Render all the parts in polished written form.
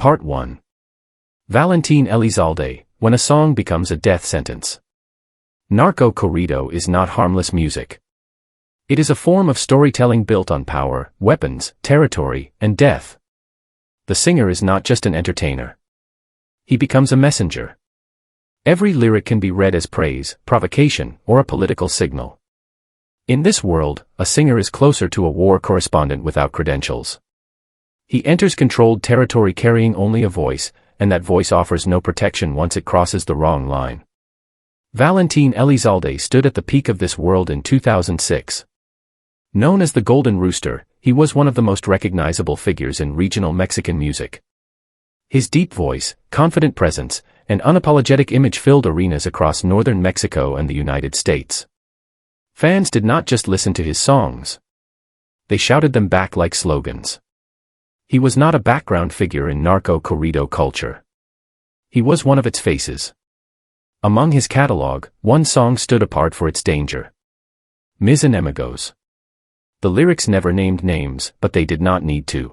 Part 1. Valentin Elizalde, When a Song Becomes a Death Sentence. Narco corrido is not harmless music. It is a form of storytelling built on power, weapons, territory, and death. The singer is not just an entertainer. He becomes a messenger. Every lyric can be read as praise, provocation, or a political signal. In this world, a singer is closer to a war correspondent without credentials. He enters controlled territory carrying only a voice, and that voice offers no protection once it crosses the wrong line. Valentin Elizalde stood at the peak of this world in 2006. Known as the Golden Rooster, he was one of the most recognizable figures in regional Mexican music. His deep voice, confident presence, and unapologetic image filled arenas across northern Mexico and the United States. Fans did not just listen to his songs. They shouted them back like slogans. He was not a background figure in narco corrido culture. He was one of its faces. Among his catalog, one song stood apart for its danger. Mis Enemigos. The lyrics never named names, but they did not need to.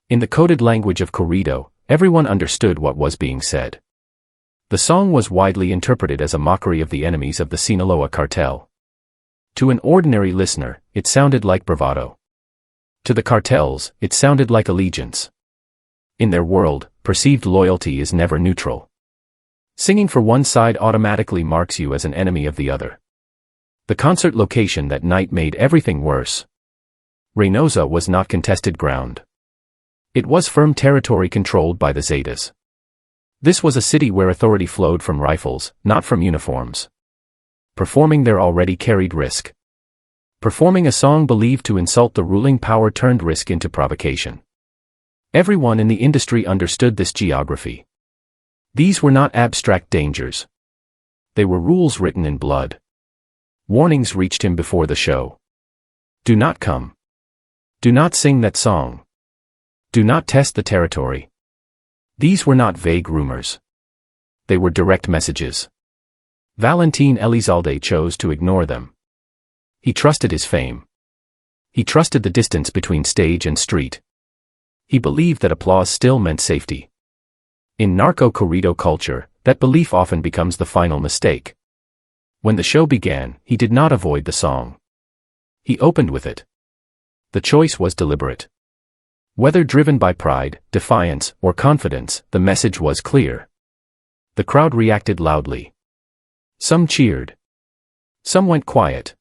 In the coded language of corrido, everyone understood what was being said. The song was widely interpreted as a mockery of the enemies of the Sinaloa cartel. To an ordinary listener, it sounded like bravado. To the cartels, it sounded like allegiance. In their world, perceived loyalty is never neutral. Singing for one side automatically marks you as an enemy of the other. The concert location that night made everything worse. Reynosa was not contested ground. It was firm territory controlled by the Zetas. This was a city where authority flowed from rifles, not from uniforms. Performing there already carried risk. Performing a song believed to insult the ruling power turned risk into provocation. Everyone in the industry understood this geography. These were not abstract dangers. They were rules written in blood. Warnings reached him before the show. Do not come. Do not sing that song. Do not test the territory. These were not vague rumors. They were direct messages. Valentin Elizalde chose to ignore them. He trusted his fame. He trusted the distance between stage and street. He believed that applause still meant safety. In narco corrido culture, that belief often becomes the final mistake. When the show began, he did not avoid the song. He opened with it. The choice was deliberate. Whether driven by pride, defiance, or confidence, the message was clear. The crowd reacted loudly. Some cheered. Some went quiet.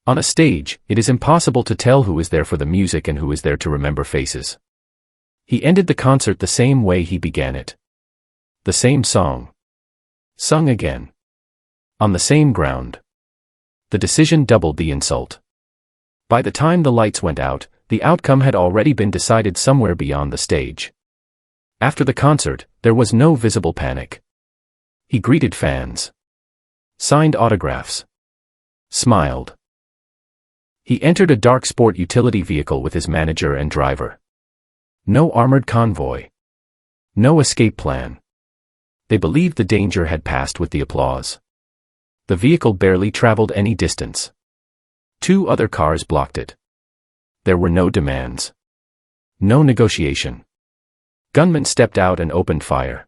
On a stage, it is impossible to tell who is there for the music and who is there to remember faces. He ended the concert the same way he began it. The same song. Sung again. On the same ground. The decision doubled the insult. By the time the lights went out, the outcome had already been decided somewhere beyond the stage. After the concert, there was no visible panic. He greeted fans. Signed autographs. Smiled. He entered a dark sport utility vehicle with his manager and driver. No armored convoy. No escape plan. They believed the danger had passed with the applause. The vehicle barely traveled any distance. 2 other cars blocked it. There were no demands. No negotiation. Gunmen stepped out and opened fire.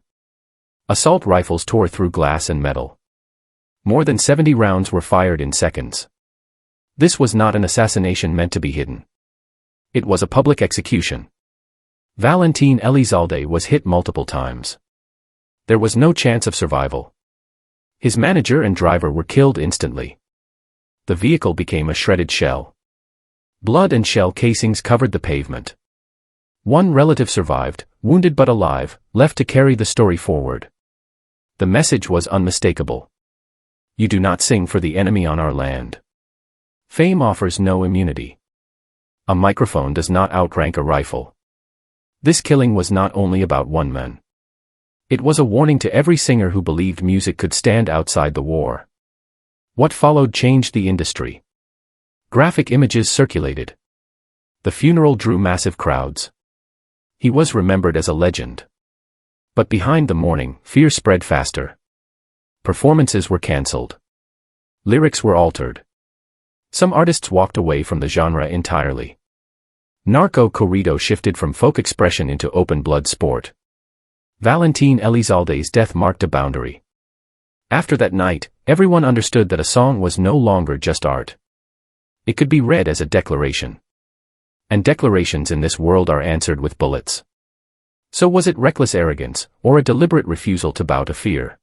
Assault rifles tore through glass and metal. More than 70 rounds were fired in seconds. This was not an assassination meant to be hidden. It was a public execution. Valentin Elizalde was hit multiple times. There was no chance of survival. His manager and driver were killed instantly. The vehicle became a shredded shell. Blood and shell casings covered the pavement. One relative survived, wounded but alive, left to carry the story forward. The message was unmistakable. You do not sing for the enemy on our land. Fame offers no immunity. A microphone does not outrank a rifle. This killing was not only about one man. It was a warning to every singer who believed music could stand outside the war. What followed changed the industry. Graphic images circulated. The funeral drew massive crowds. He was remembered as a legend. But behind the mourning, fear spread faster. Performances were cancelled. Lyrics were altered. Some artists walked away from the genre entirely. Narco corrido shifted from folk expression into open-blood sport. Valentin Elizalde's death marked a boundary. After that night, everyone understood that a song was no longer just art. It could be read as a declaration. And declarations in this world are answered with bullets. So was it reckless arrogance, or a deliberate refusal to bow to fear?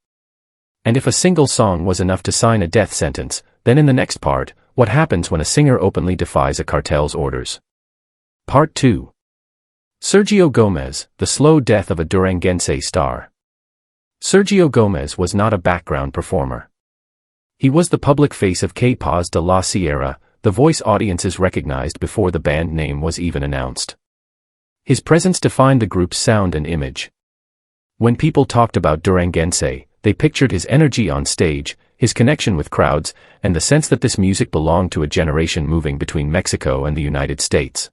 And if a single song was enough to sign a death sentence, then in the next part, what happens when a singer openly defies a cartel's orders? Part 2. Sergio Gomez, the slow death of a Duranguense star. Sergio Gomez was not a background performer. He was the public face of Capaz de la Sierra, the voice audiences recognized before the band name was even announced. His presence defined the group's sound and image. When people talked about Duranguense, they pictured his energy on stage, his connection with crowds, and the sense that this music belonged to a generation moving between Mexico and the United States.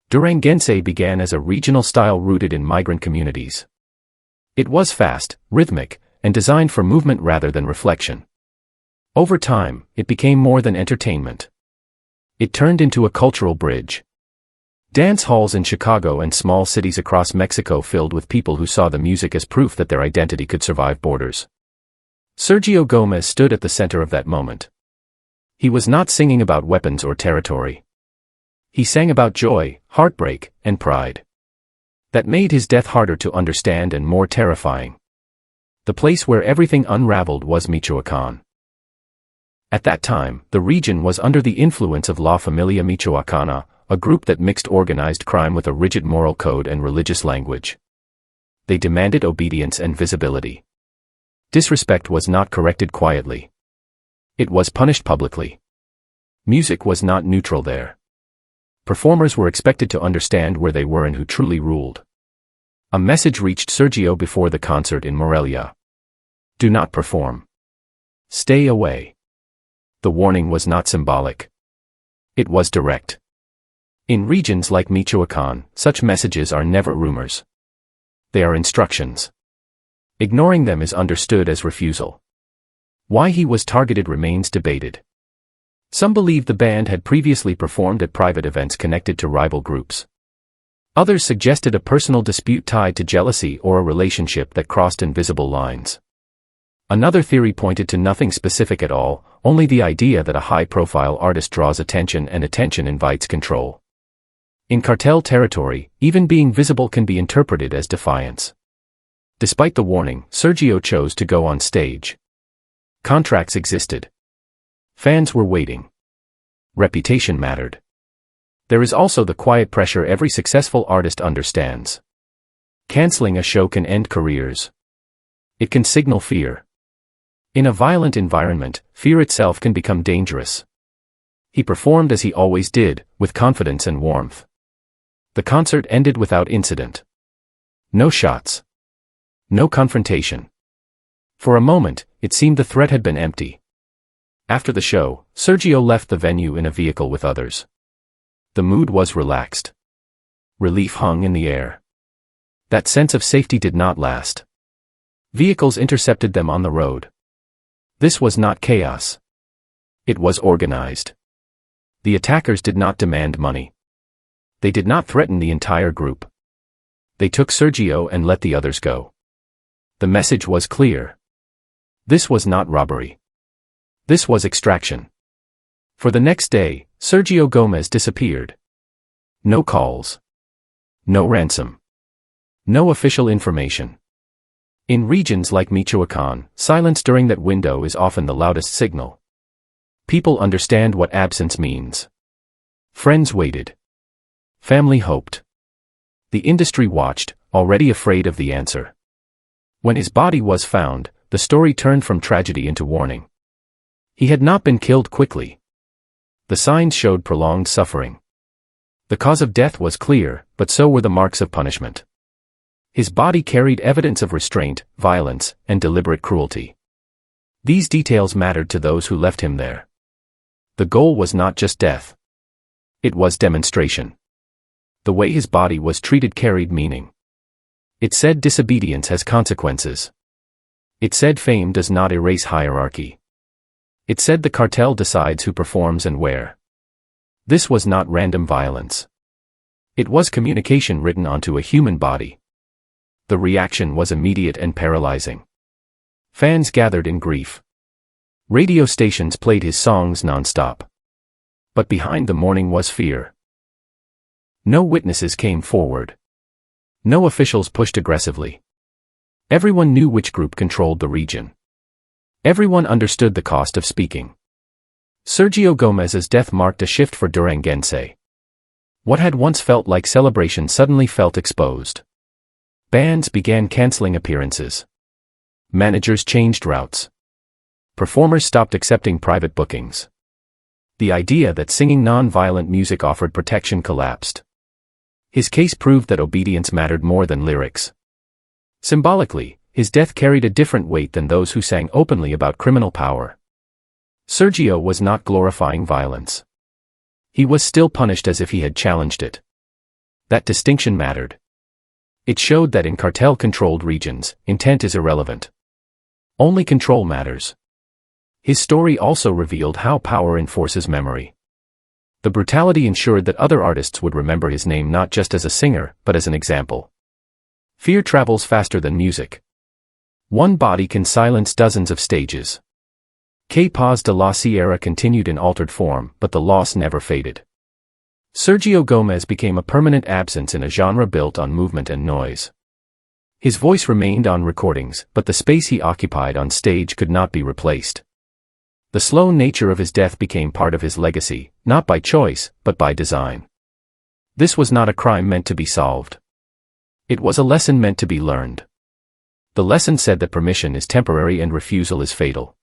Duranguense began as a regional style rooted in migrant communities. It was fast, rhythmic, and designed for movement rather than reflection. Over time, it became more than entertainment. It turned into a cultural bridge. Dance halls in Chicago and small cities across Mexico filled with people who saw the music as proof that their identity could survive borders. Sergio Gomez stood at the center of that moment. He was not singing about weapons or territory. He sang about joy, heartbreak, and pride. That made his death harder to understand and more terrifying. The place where everything unraveled was Michoacán. At that time, the region was under the influence of La Familia Michoacana, a group that mixed organized crime with a rigid moral code and religious language. They demanded obedience and visibility. Disrespect was not corrected quietly. It was punished publicly. Music was not neutral there. Performers were expected to understand where they were and who truly ruled. A message reached Sergio before the concert in Morelia. Do not perform. Stay away. The warning was not symbolic. It was direct. In regions like Michoacán, such messages are never rumors. They are instructions. Ignoring them is understood as refusal. Why he was targeted remains debated. Some believe the band had previously performed at private events connected to rival groups. Others suggested a personal dispute tied to jealousy or a relationship that crossed invisible lines. Another theory pointed to nothing specific at all, only the idea that a high-profile artist draws attention and attention invites control. In cartel territory, even being visible can be interpreted as defiance. Despite the warning, Sergio chose to go on stage. Contracts existed. Fans were waiting. Reputation mattered. There is also the quiet pressure every successful artist understands. Canceling a show can end careers. It can signal fear. In a violent environment, fear itself can become dangerous. He performed as he always did, with confidence and warmth. The concert ended without incident. No shots. No confrontation. For a moment, it seemed the threat had been empty. After the show, Sergio left the venue in a vehicle with others. The mood was relaxed. Relief hung in the air. That sense of safety did not last. Vehicles intercepted them on the road. This was not chaos. It was organized. The attackers did not demand money. They did not threaten the entire group. They took Sergio and let the others go. The message was clear. This was not robbery. This was extraction. For the next day, Sergio Gomez disappeared. No calls. No ransom. No official information. In regions like Michoacán, silence during that window is often the loudest signal. People understand what absence means. Friends waited. Family hoped. The industry watched, already afraid of the answer. When his body was found, the story turned from tragedy into warning. He had not been killed quickly. The signs showed prolonged suffering. The cause of death was clear, but so were the marks of punishment. His body carried evidence of restraint, violence, and deliberate cruelty. These details mattered to those who left him there. The goal was not just death. It was demonstration. The way his body was treated carried meaning. It said disobedience has consequences. It said fame does not erase hierarchy. It said the cartel decides who performs and where. This was not random violence. It was communication written onto a human body. The reaction was immediate and paralyzing. Fans gathered in grief. Radio stations played his songs non-stop. But behind the mourning was fear. No witnesses came forward. No officials pushed aggressively. Everyone knew which group controlled the region. Everyone understood the cost of speaking. Sergio Gomez's death marked a shift for Duranguense. What had once felt like celebration suddenly felt exposed. Bands began canceling appearances. Managers changed routes. Performers stopped accepting private bookings. The idea that singing non-violent music offered protection collapsed. His case proved that obedience mattered more than lyrics. Symbolically, his death carried a different weight than those who sang openly about criminal power. Sergio was not glorifying violence. He was still punished as if he had challenged it. That distinction mattered. It showed that in cartel-controlled regions, intent is irrelevant. Only control matters. His story also revealed how power enforces memory. The brutality ensured that other artists would remember his name not just as a singer, but as an example. Fear travels faster than music. One body can silence dozens of stages. Que Paz de la Sierra continued in altered form, but the loss never faded. Sergio Gomez became a permanent absence in a genre built on movement and noise. His voice remained on recordings, but the space he occupied on stage could not be replaced. The slow nature of his death became part of his legacy, not by choice, but by design. This was not a crime meant to be solved. It was a lesson meant to be learned. The lesson said that permission is temporary and refusal is fatal.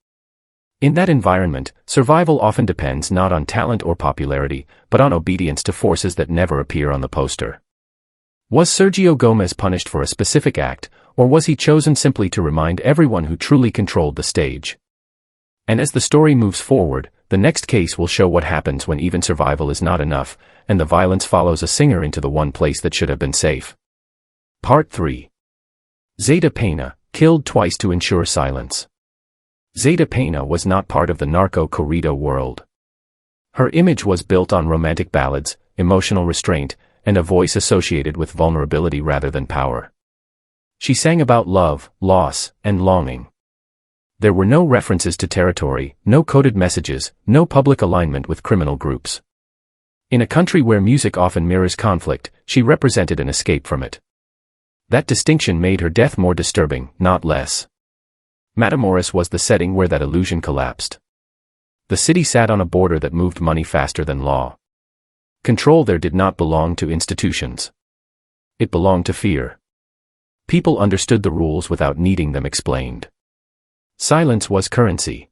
In that environment, survival often depends not on talent or popularity, but on obedience to forces that never appear on the poster. Was Sergio Gomez punished for a specific act, or was he chosen simply to remind everyone who truly controlled the stage? And as the story moves forward, the next case will show what happens when even survival is not enough, and the violence follows a singer into the one place that should have been safe. Part 3. Zeta Pena, killed twice to ensure silence. Zeta Pena was not part of the narco corrido world. Her image was built on romantic ballads, emotional restraint, and a voice associated with vulnerability rather than power. She sang about love, loss, and longing. There were no references to territory, no coded messages, no public alignment with criminal groups. In a country where music often mirrors conflict, she represented an escape from it. That distinction made her death more disturbing, not less. Matamoros was the setting where that illusion collapsed. The city sat on a border that moved money faster than law. Control there did not belong to institutions. It belonged to fear. People understood the rules without needing them explained. Silence was currency.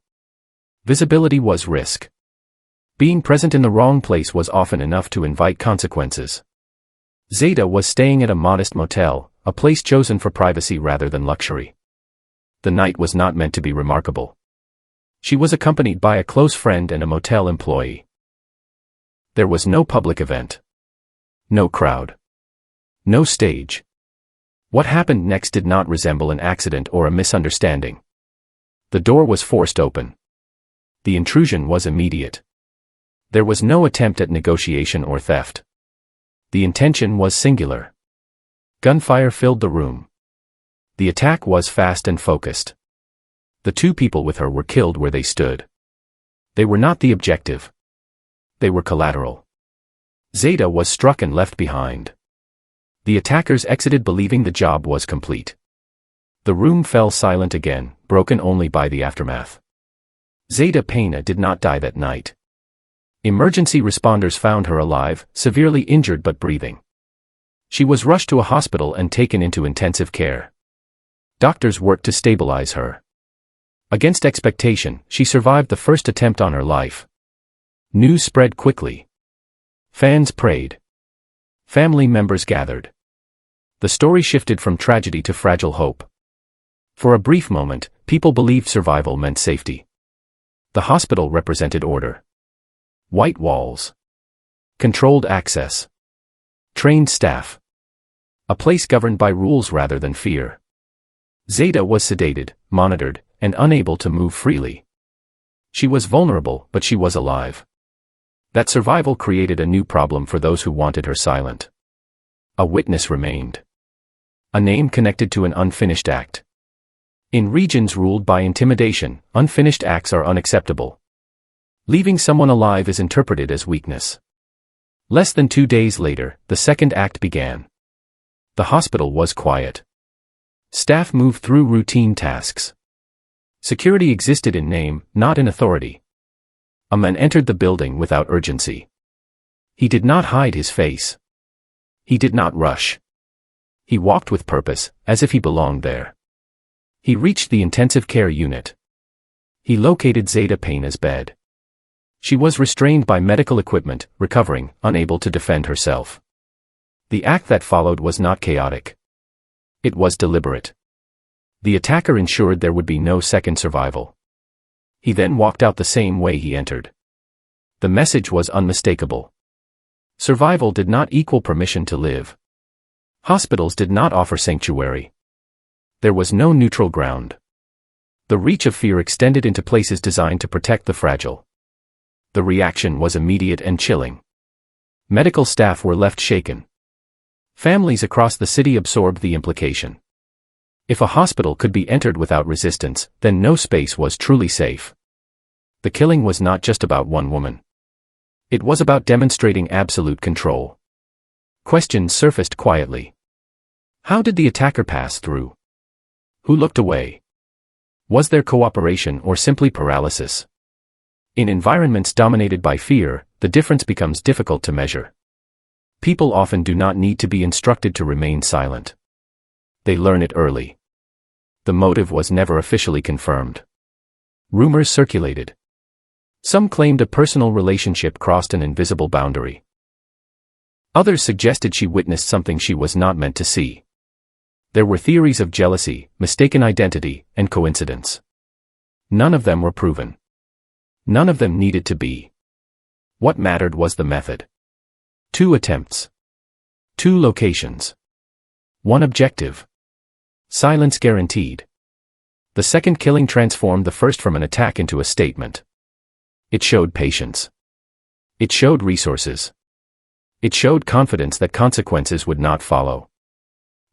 Visibility was risk. Being present in the wrong place was often enough to invite consequences. Zeta was staying at a modest motel, a place chosen for privacy rather than luxury. The night was not meant to be remarkable. She was accompanied by a close friend and a motel employee. There was no public event. No crowd. No stage. What happened next did not resemble an accident or a misunderstanding. The door was forced open. The intrusion was immediate. There was no attempt at negotiation or theft. The intention was singular. Gunfire filled the room. The attack was fast and focused. The two people with her were killed where they stood. They were not the objective. They were collateral. Zeta was struck and left behind. The attackers exited believing the job was complete. The room fell silent again, broken only by the aftermath. Zeta Pena did not die that night. Emergency responders found her alive, severely injured but breathing. She was rushed to a hospital and taken into intensive care. Doctors worked to stabilize her. Against expectation, she survived the first attempt on her life. News spread quickly. Fans prayed. Family members gathered. The story shifted from tragedy to fragile hope. For a brief moment, people believed survival meant safety. The hospital represented order. White walls. Controlled access. Trained staff. A place governed by rules rather than fear. Zeta was sedated, monitored, and unable to move freely. She was vulnerable, but she was alive. That survival created a new problem for those who wanted her silent. A witness remained. A name connected to an unfinished act. In regions ruled by intimidation, unfinished acts are unacceptable. Leaving someone alive is interpreted as weakness. Less than 2 days later, the second act began. The hospital was quiet. Staff moved through routine tasks. Security existed in name, not in authority. A man entered the building without urgency. He did not hide his face. He did not rush. He walked with purpose, as if he belonged there. He reached the intensive care unit. He located Zeta Pena's bed. She was restrained by medical equipment, recovering, unable to defend herself. The act that followed was not chaotic. It was deliberate. The attacker ensured there would be no second survival. He then walked out the same way he entered. The message was unmistakable. Survival did not equal permission to live. Hospitals did not offer sanctuary. There was no neutral ground. The reach of fear extended into places designed to protect the fragile. The reaction was immediate and chilling. Medical staff were left shaken. Families across the city absorbed the implication. If a hospital could be entered without resistance, then no space was truly safe. The killing was not just about one woman. It was about demonstrating absolute control. Questions surfaced quietly. How did the attacker pass through? Who looked away? Was there cooperation or simply paralysis? In environments dominated by fear, the difference becomes difficult to measure. People often do not need to be instructed to remain silent. They learn it early. The motive was never officially confirmed. Rumors circulated. Some claimed a personal relationship crossed an invisible boundary. Others suggested she witnessed something she was not meant to see. There were theories of jealousy, mistaken identity, and coincidence. None of them were proven. None of them needed to be. What mattered was the method. 2 attempts. 2 locations. 1 objective. Silence guaranteed. The second killing transformed the first from an attack into a statement. It showed patience. It showed resources. It showed confidence that consequences would not follow.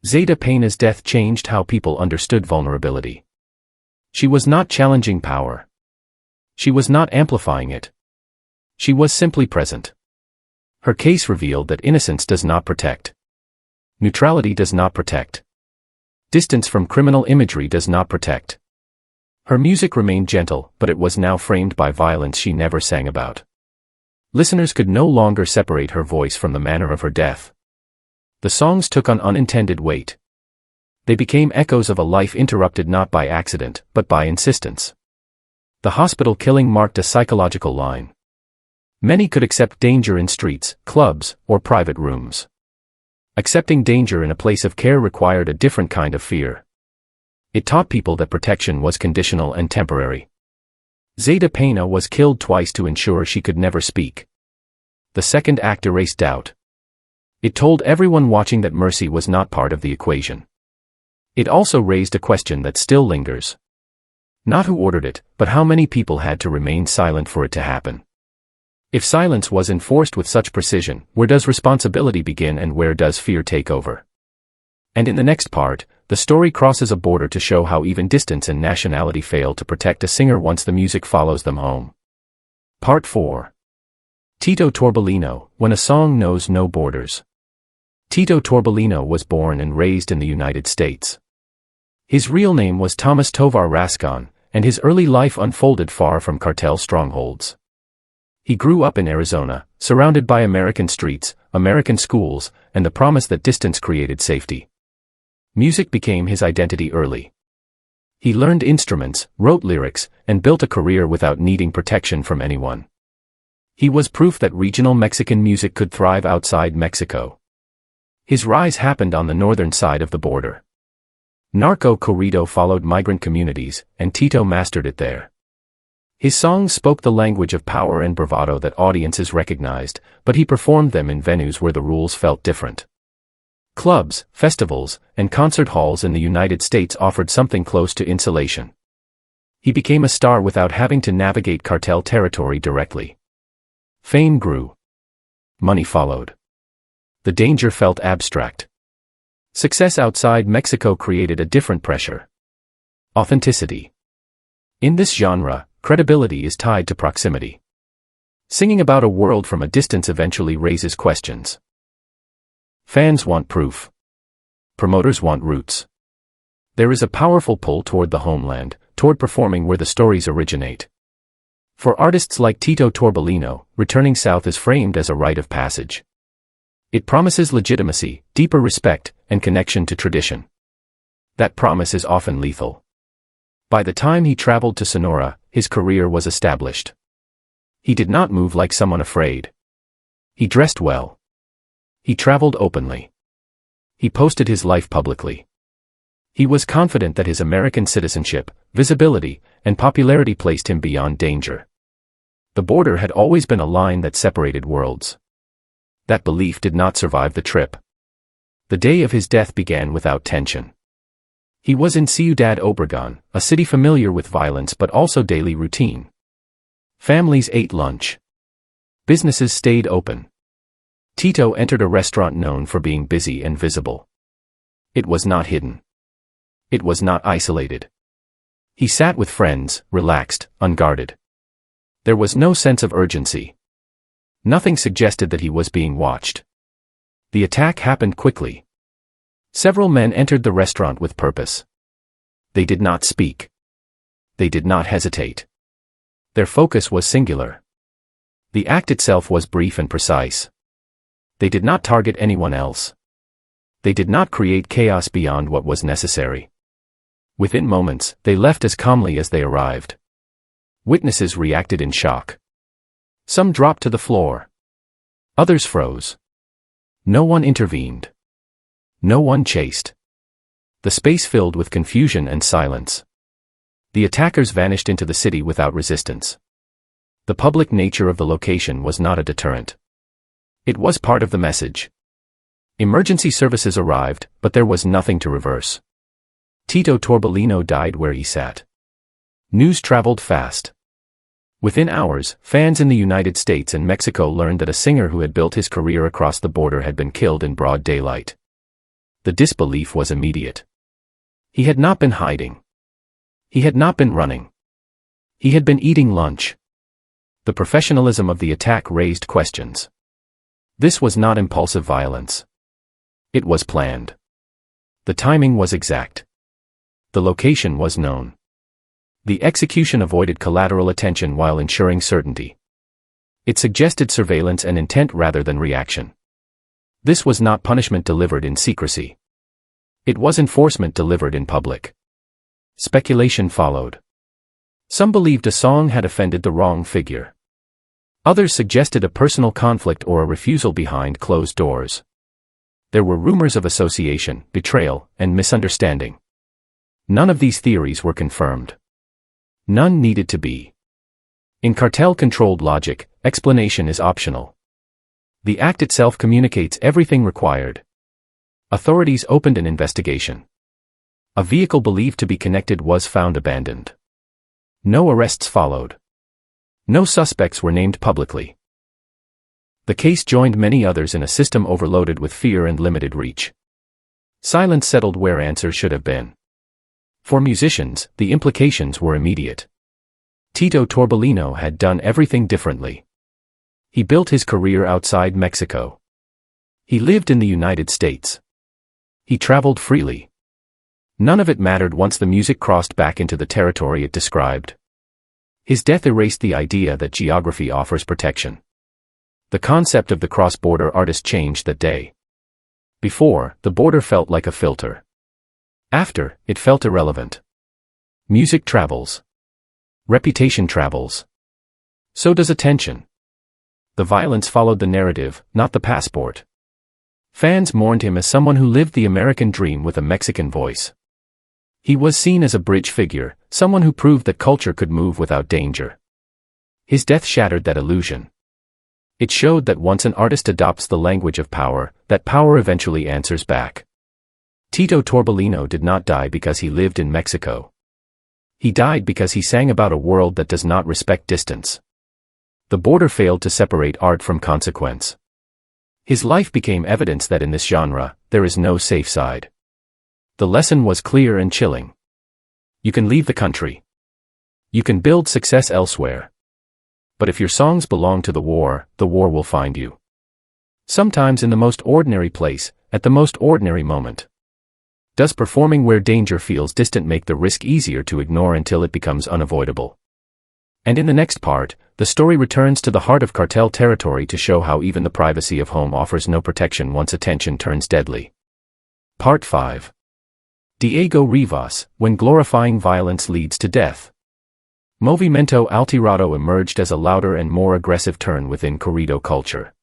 Zeta Pena's death changed how people understood vulnerability. She was not challenging power. She was not amplifying it. She was simply present. Her case revealed that innocence does not protect. Neutrality does not protect. Distance from criminal imagery does not protect. Her music remained gentle, but it was now framed by violence she never sang about. Listeners could no longer separate her voice from the manner of her death. The songs took on unintended weight. They became echoes of a life interrupted not by accident, but by insistence. The hospital killing marked a psychological line. Many could accept danger in streets, clubs, or private rooms. Accepting danger in a place of care required a different kind of fear. It taught people that protection was conditional and temporary. Zeta Pena was killed twice to ensure she could never speak. The second act erased doubt. It told everyone watching that mercy was not part of the equation. It also raised a question that still lingers. Not who ordered it, but how many people had to remain silent for it to happen. If silence was enforced with such precision, where does responsibility begin and where does fear take over? And in the next part, the story crosses a border to show how even distance and nationality fail to protect a singer once the music follows them home. Part 4. Tito Torbellino, When a Song Knows No Borders. Tito Torbellino was born and raised in the United States. His real name was Thomas Tovar Rascon, and his early life unfolded far from cartel strongholds. He grew up in Arizona, surrounded by American streets, American schools, and the promise that distance created safety. Music became his identity early. He learned instruments, wrote lyrics, and built a career without needing protection from anyone. He was proof that regional Mexican music could thrive outside Mexico. His rise happened on the northern side of the border. Narco corrido followed migrant communities, and Tito mastered it there. His songs spoke the language of power and bravado that audiences recognized, but he performed them in venues where the rules felt different. Clubs, festivals, and concert halls in the United States offered something close to insulation. He became a star without having to navigate cartel territory directly. Fame grew. Money followed. The danger felt abstract. Success outside Mexico created a different pressure. Authenticity. In this genre, credibility is tied to proximity. Singing about a world from a distance eventually raises questions. Fans want proof. Promoters want roots. There is a powerful pull toward the homeland, toward performing where the stories originate. For artists like Tito Torbellino, returning south is framed as a rite of passage. It promises legitimacy, deeper respect, and connection to tradition. That promise is often lethal. By the time he traveled to Sonora, his career was established. He did not move like someone afraid. He dressed well. He traveled openly. He posted his life publicly. He was confident that his American citizenship, visibility, and popularity placed him beyond danger. The border had always been a line that separated worlds. That belief did not survive the trip. The day of his death began without tension. He was in Ciudad Obregón, a city familiar with violence but also daily routine. Families ate lunch. Businesses stayed open. Tito entered a restaurant known for being busy and visible. It was not hidden. It was not isolated. He sat with friends, relaxed, unguarded. There was no sense of urgency. Nothing suggested that he was being watched. The attack happened quickly. Several men entered the restaurant with purpose. They did not speak. They did not hesitate. Their focus was singular. The act itself was brief and precise. They did not target anyone else. They did not create chaos beyond what was necessary. Within moments, they left as calmly as they arrived. Witnesses reacted in shock. Some dropped to the floor. Others froze. No one intervened. No one chased. The space filled with confusion and silence. The attackers vanished into the city without resistance. The public nature of the location was not a deterrent. It was part of the message. Emergency services arrived, but there was nothing to reverse. Tito Torbellino died where he sat. News traveled fast. Within hours, fans in the United States and Mexico learned that a singer who had built his career across the border had been killed in broad daylight. The disbelief was immediate. He had not been hiding. He had not been running. He had been eating lunch. The professionalism of the attack raised questions. This was not impulsive violence. It was planned. The timing was exact. The location was known. The execution avoided collateral attention while ensuring certainty. It suggested surveillance and intent rather than reaction. This was not punishment delivered in secrecy. It was enforcement delivered in public. Speculation followed. Some believed a song had offended the wrong figure. Others suggested a personal conflict or a refusal behind closed doors. There were rumors of association, betrayal, and misunderstanding. None of these theories were confirmed. None needed to be. In cartel-controlled logic, explanation is optional. The act itself communicates everything required. Authorities opened an investigation. A vehicle believed to be connected was found abandoned. No arrests followed. No suspects were named publicly. The case joined many others in a system overloaded with fear and limited reach. Silence settled where answers should have been. For musicians, the implications were immediate. Tito Torbellino had done everything differently. He built his career outside Mexico. He lived in the United States. He traveled freely. None of it mattered once the music crossed back into the territory it described. His death erased the idea that geography offers protection. The concept of the cross-border artist changed that day. Before, the border felt like a filter. After, it felt irrelevant. Music travels. Reputation travels. So does attention. The violence followed the narrative, not the passport. Fans mourned him as someone who lived the American dream with a Mexican voice. He was seen as a bridge figure, someone who proved that culture could move without danger. His death shattered that illusion. It showed that once an artist adopts the language of power, that power eventually answers back. Tito Torbellino did not die because he lived in Mexico. He died because he sang about a world that does not respect distance. The border failed to separate art from consequence. His life became evidence that in this genre, there is no safe side. The lesson was clear and chilling. You can leave the country. You can build success elsewhere. But if your songs belong to the war will find you. Sometimes in the most ordinary place, at the most ordinary moment. Does performing where danger feels distant make the risk easier to ignore until it becomes unavoidable? And in the next part, the story returns to the heart of cartel territory to show how even the privacy of home offers no protection once attention turns deadly. Part 5. Diego Rivas, When Glorifying Violence Leads to Death. Movimiento Altirado emerged as a louder and more aggressive turn within corrido culture.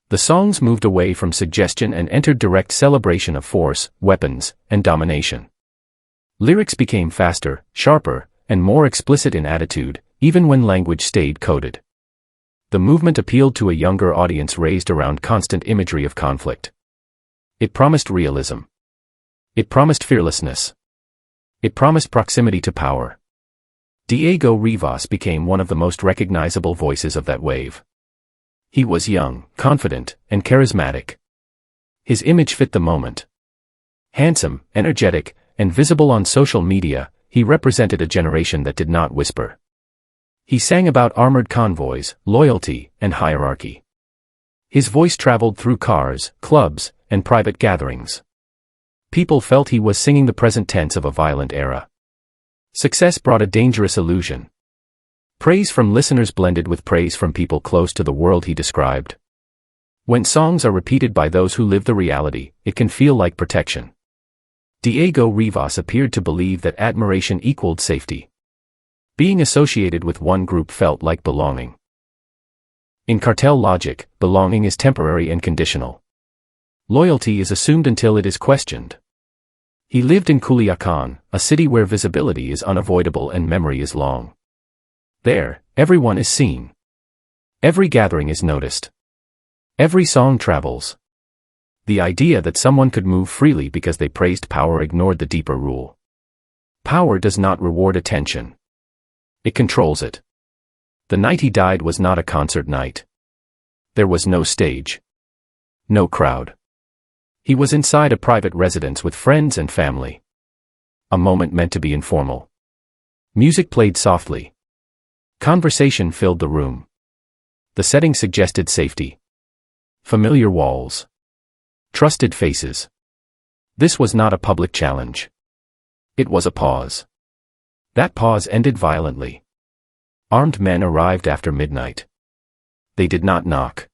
The songs moved away from suggestion and entered direct celebration of force, weapons, and domination. Lyrics became faster, sharper, and more explicit in attitude, even when language stayed coded. The movement appealed to a younger audience raised around constant imagery of conflict. It promised realism. It promised fearlessness. It promised proximity to power. Diego Rivas became one of the most recognizable voices of that wave. He was young, confident, and charismatic. His image fit the moment. Handsome, energetic, and visible on social media, he represented a generation that did not whisper. He sang about armored convoys, loyalty, and hierarchy. His voice traveled through cars, clubs, and private gatherings. People felt he was singing the present tense of a violent era. Success brought a dangerous illusion. Praise from listeners blended with praise from people close to the world he described. When songs are repeated by those who live the reality, it can feel like protection. Diego Rivas appeared to believe that admiration equaled safety. Being associated with one group felt like belonging. In cartel logic, belonging is temporary and conditional. Loyalty is assumed until it is questioned. He lived in Culiacan, a city where visibility is unavoidable and memory is long. There, everyone is seen. Every gathering is noticed. Every song travels. The idea that someone could move freely because they praised power ignored the deeper rule. Power does not reward attention. It controls it. The night he died was not a concert night. There was no stage. No crowd. He was inside a private residence with friends and family. A moment meant to be informal. Music played softly. Conversation filled the room. The setting suggested safety. Familiar walls. Trusted faces. This was not a public challenge. It was a pause. That pause ended violently. Armed men arrived after midnight. They did not knock.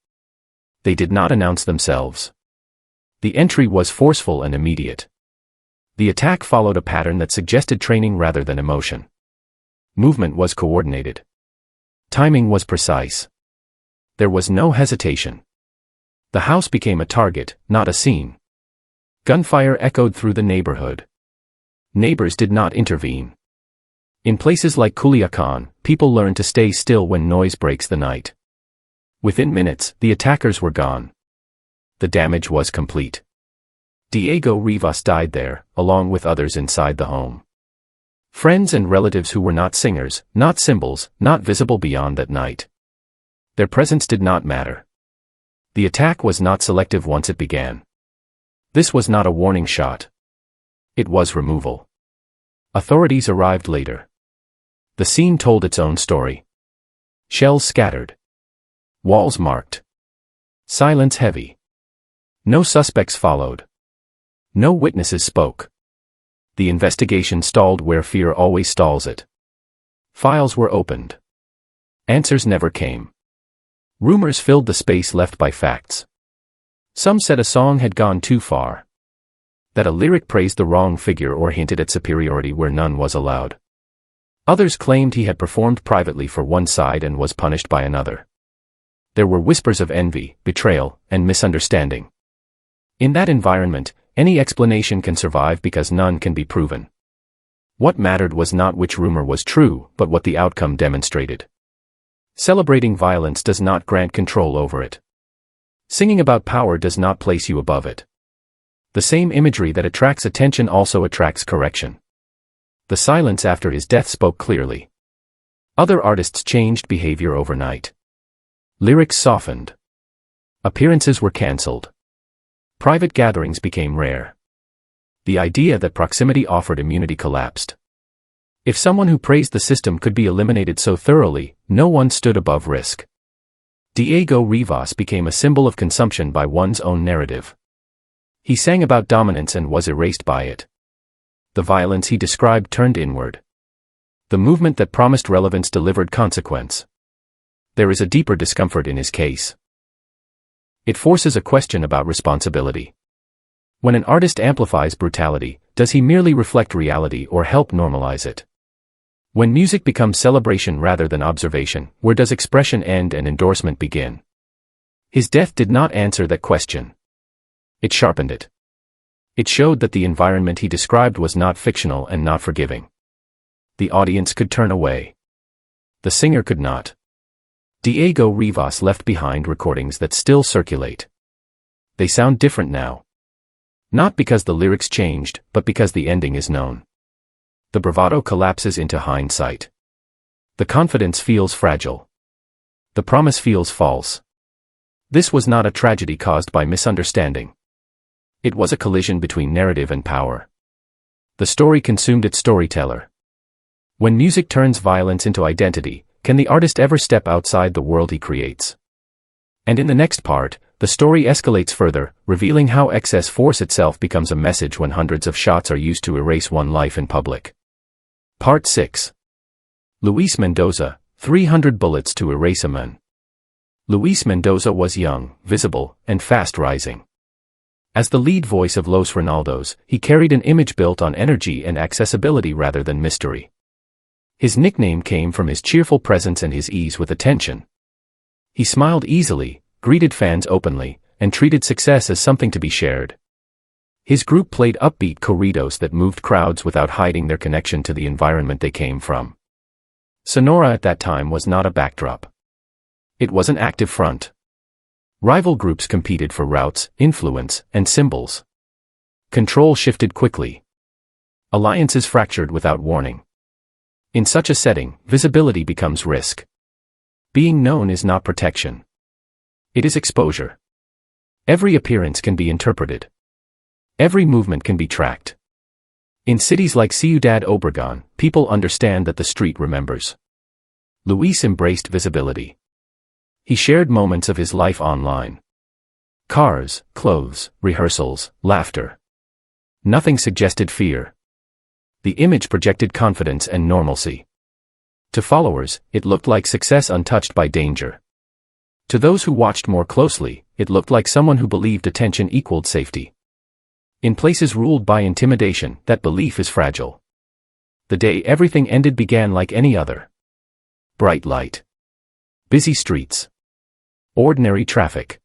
They did not announce themselves. The entry was forceful and immediate. The attack followed a pattern that suggested training rather than emotion. Movement was coordinated. Timing was precise. There was no hesitation. The house became a target, not a scene. Gunfire echoed through the neighborhood. Neighbors did not intervene. In places like Culiacan, people learn to stay still when noise breaks the night. Within minutes, the attackers were gone. The damage was complete. Diego Rivas died there, along with others inside the home. Friends and relatives who were not singers, not symbols, not visible beyond that night. Their presence did not matter. The attack was not selective once it began. This was not a warning shot. It was removal. Authorities arrived later. The scene told its own story. Shells scattered. Walls marked. Silence heavy. No suspects followed. No witnesses spoke. The investigation stalled where fear always stalls it. Files were opened. Answers never came. Rumors filled the space left by facts. Some said a song had gone too far. That a lyric praised the wrong figure or hinted at superiority where none was allowed. Others claimed he had performed privately for one side and was punished by another. There were whispers of envy, betrayal, and misunderstanding. In that environment, any explanation can survive because none can be proven. What mattered was not which rumor was true, but what the outcome demonstrated. Celebrating violence does not grant control over it. Singing about power does not place you above it. The same imagery that attracts attention also attracts correction. The silence after his death spoke clearly. Other artists changed behavior overnight. Lyrics softened. Appearances were cancelled. Private gatherings became rare. The idea that proximity offered immunity collapsed. If someone who praised the system could be eliminated so thoroughly, no one stood above risk. Diego Rivas became a symbol of consumption by one's own narrative. He sang about dominance and was erased by it. The violence he described turned inward. The movement that promised relevance delivered consequence. There is a deeper discomfort in his case. It forces a question about responsibility. When an artist amplifies brutality, does he merely reflect reality or help normalize it? When music becomes celebration rather than observation, where does expression end and endorsement begin? His death did not answer that question. It sharpened it. It showed that the environment he described was not fictional and not forgiving. The audience could turn away. The singer could not. Diego Rivas left behind recordings that still circulate. They sound different now. Not because the lyrics changed, but because the ending is known. The bravado collapses into hindsight. The confidence feels fragile. The promise feels false. This was not a tragedy caused by misunderstanding. It was a collision between narrative and power. The story consumed its storyteller. When music turns violence into identity, can the artist ever step outside the world he creates? And in the next part, the story escalates further, revealing how excess force itself becomes a message when hundreds of shots are used to erase one life in public. Part 6. Luis Mendoza, 300 Bullets to Erase a Man. Luis Mendoza was young, visible, and fast rising. As the lead voice of Los Ronaldos, he carried an image built on energy and accessibility rather than mystery. His nickname came from his cheerful presence and his ease with attention. He smiled easily, greeted fans openly, and treated success as something to be shared. His group played upbeat corridos that moved crowds without hiding their connection to the environment they came from. Sonora at that time was not a backdrop. It was an active front. Rival groups competed for routes, influence, and symbols. Control shifted quickly. Alliances fractured without warning. In such a setting, visibility becomes risk. Being known is not protection. It is exposure. Every appearance can be interpreted. Every movement can be tracked. In cities like Ciudad Obregón, people understand that the street remembers. Luis embraced visibility. He shared moments of his life online. Cars, clothes, rehearsals, laughter. Nothing suggested fear. The image projected confidence and normalcy. To followers, it looked like success untouched by danger. To those who watched more closely, it looked like someone who believed attention equaled safety. In places ruled by intimidation, that belief is fragile. The day everything ended began like any other. Bright light. Busy streets. Ordinary traffic.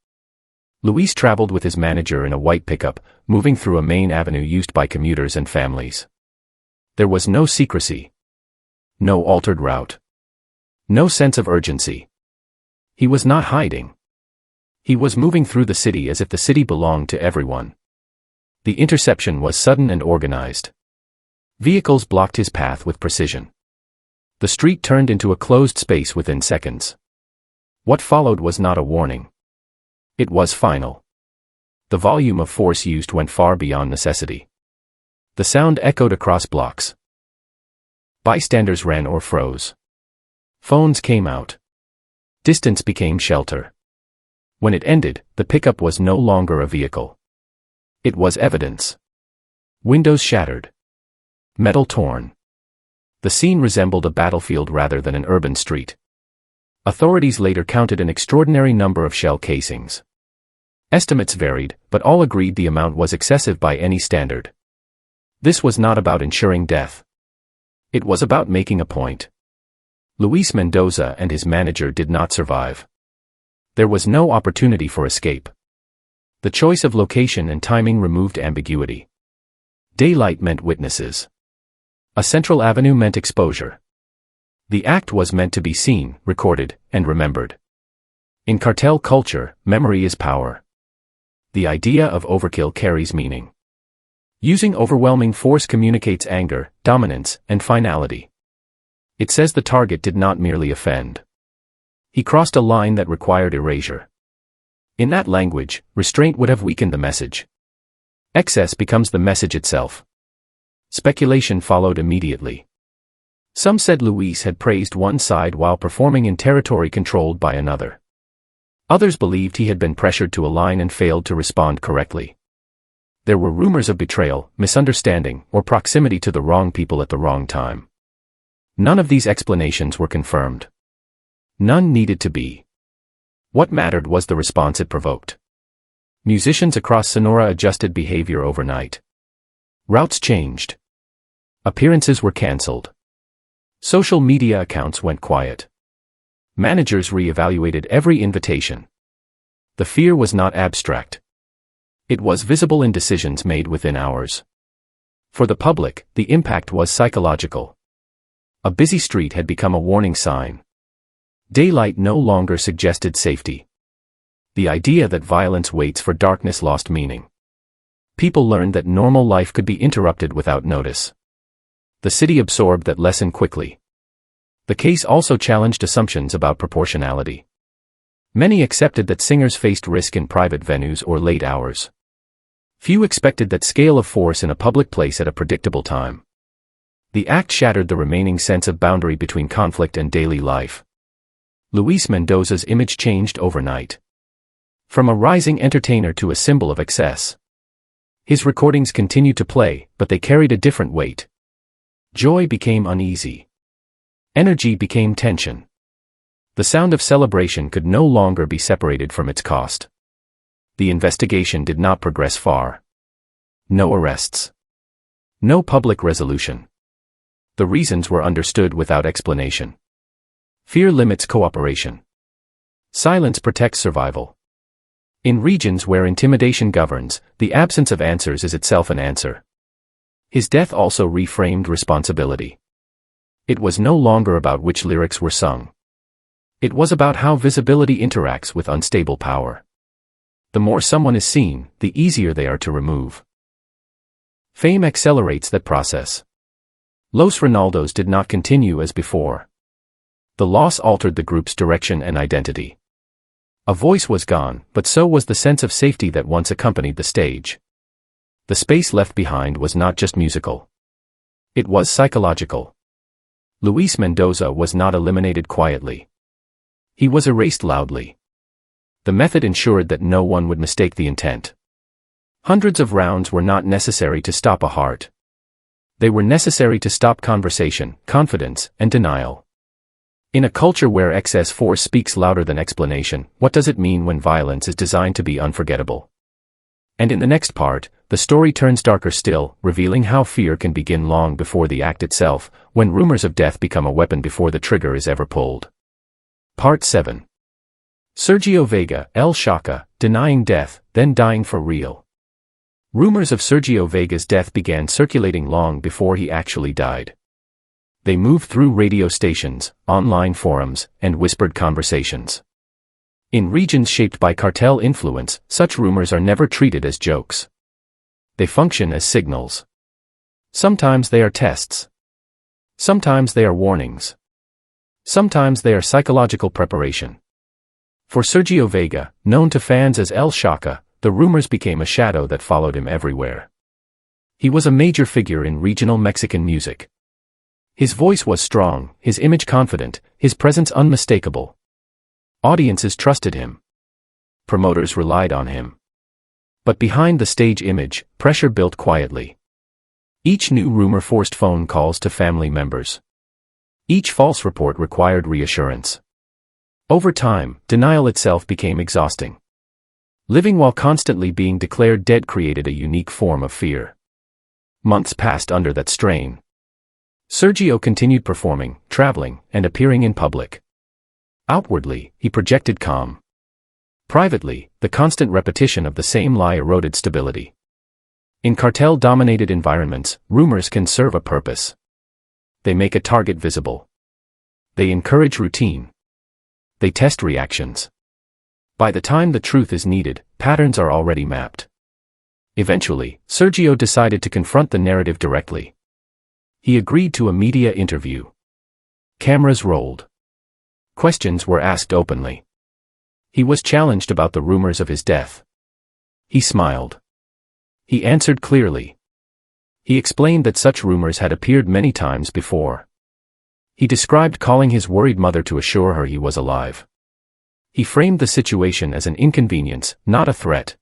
Luis traveled with his manager in a white pickup, moving through a main avenue used by commuters and families. There was no secrecy. No altered route. No sense of urgency. He was not hiding. He was moving through the city as if the city belonged to everyone. The interception was sudden and organized. Vehicles blocked his path with precision. The street turned into a closed space within seconds. What followed was not a warning. It was final. The volume of force used went far beyond necessity. The sound echoed across blocks. Bystanders ran or froze. Phones came out. Distance became shelter. When it ended, the pickup was no longer a vehicle. It was evidence. Windows shattered. Metal torn. The scene resembled a battlefield rather than an urban street. Authorities later counted an extraordinary number of shell casings. Estimates varied, but all agreed the amount was excessive by any standard. This was not about ensuring death. It was about making a point. Luis Mendoza and his manager did not survive. There was no opportunity for escape. The choice of location and timing removed ambiguity. Daylight meant witnesses. A central avenue meant exposure. The act was meant to be seen, recorded, and remembered. In cartel culture, memory is power. The idea of overkill carries meaning. Using overwhelming force communicates anger, dominance, and finality. It says the target did not merely offend. He crossed a line that required erasure. In that language, restraint would have weakened the message. Excess becomes the message itself. Speculation followed immediately. Some said Luis had praised one side while performing in territory controlled by another. Others believed he had been pressured to align and failed to respond correctly. There were rumors of betrayal, misunderstanding, or proximity to the wrong people at the wrong time. None of these explanations were confirmed. None needed to be. What mattered was the response it provoked. Musicians across Sonora adjusted behavior overnight. Routes changed. Appearances were cancelled. Social media accounts went quiet. Managers re-evaluated every invitation. The fear was not abstract. It was visible in decisions made within hours. For the public, the impact was psychological. A busy street had become a warning sign. Daylight no longer suggested safety. The idea that violence waits for darkness lost meaning. People learned that normal life could be interrupted without notice. The city absorbed that lesson quickly. The case also challenged assumptions about proportionality. Many accepted that singers faced risk in private venues or late hours. Few expected that scale of force in a public place at a predictable time. The act shattered the remaining sense of boundary between conflict and daily life. Luis Mendoza's image changed overnight. From a rising entertainer to a symbol of excess. His recordings continued to play, but they carried a different weight. Joy became uneasy. Energy became tension. The sound of celebration could no longer be separated from its cost. The investigation did not progress far. No arrests. No public resolution. The reasons were understood without explanation. Fear limits cooperation. Silence protects survival. In regions where intimidation governs, the absence of answers is itself an answer. His death also reframed responsibility. It was no longer about which lyrics were sung. It was about how visibility interacts with unstable power. The more someone is seen, the easier they are to remove. Fame accelerates that process. Los Ronaldos did not continue as before. The loss altered the group's direction and identity. A voice was gone, but so was the sense of safety that once accompanied the stage. The space left behind was not just musical. It was psychological. Luis Mendoza was not eliminated quietly. He was erased loudly. The method ensured that no one would mistake the intent. Hundreds of rounds were not necessary to stop a heart. They were necessary to stop conversation, confidence, and denial. In a culture where excess force speaks louder than explanation, what does it mean when violence is designed to be unforgettable? And in the next part, the story turns darker still, revealing how fear can begin long before the act itself, when rumors of death become a weapon before the trigger is ever pulled. Part 7. Sergio Vega, El Shaka, denying death, then dying for real. Rumors of Sergio Vega's death began circulating long before he actually died. They moved through radio stations, online forums, and whispered conversations. In regions shaped by cartel influence, such rumors are never treated as jokes. They function as signals. Sometimes they are tests. Sometimes they are warnings. Sometimes they are psychological preparation. For Sergio Vega, known to fans as El Shaka, the rumors became a shadow that followed him everywhere. He was a major figure in regional Mexican music. His voice was strong, his image confident, his presence unmistakable. Audiences trusted him. Promoters relied on him. But behind the stage image, pressure built quietly. Each new rumor forced phone calls to family members. Each false report required reassurance. Over time, denial itself became exhausting. Living while constantly being declared dead created a unique form of fear. Months passed under that strain. Sergio continued performing, traveling, and appearing in public. Outwardly, he projected calm. Privately, the constant repetition of the same lie eroded stability. In cartel-dominated environments, rumors can serve a purpose. They make a target visible. They encourage routine. They test reactions. By the time the truth is needed, patterns are already mapped. Eventually, Sergio decided to confront the narrative directly. He agreed to a media interview. Cameras rolled. Questions were asked openly. He was challenged about the rumors of his death. He smiled. He answered clearly. He explained that such rumors had appeared many times before. He described calling his worried mother to assure her he was alive. He framed the situation as an inconvenience, not a threat.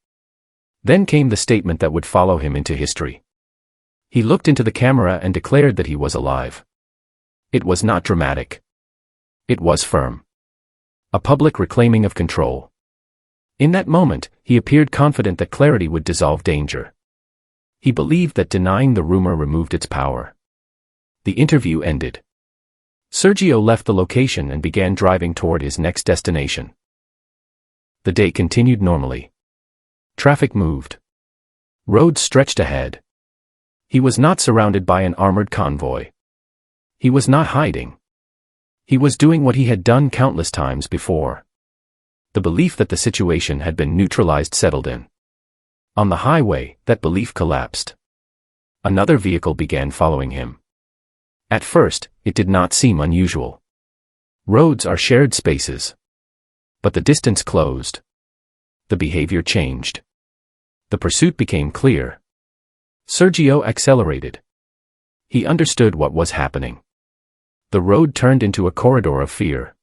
Then came the statement that would follow him into history. He looked into the camera and declared that he was alive. It was not dramatic. It was firm. A public reclaiming of control. In that moment, he appeared confident that clarity would dissolve danger. He believed that denying the rumor removed its power. The interview ended. Sergio left the location and began driving toward his next destination. The day continued normally. Traffic moved. Roads stretched ahead. He was not surrounded by an armored convoy. He was not hiding. He was doing what he had done countless times before. The belief that the situation had been neutralized settled in. On the highway, that belief collapsed. Another vehicle began following him. At first, it did not seem unusual. Roads are shared spaces. But the distance closed. The behavior changed. The pursuit became clear. Sergio accelerated. He understood what was happening. The road turned into a corridor of fear.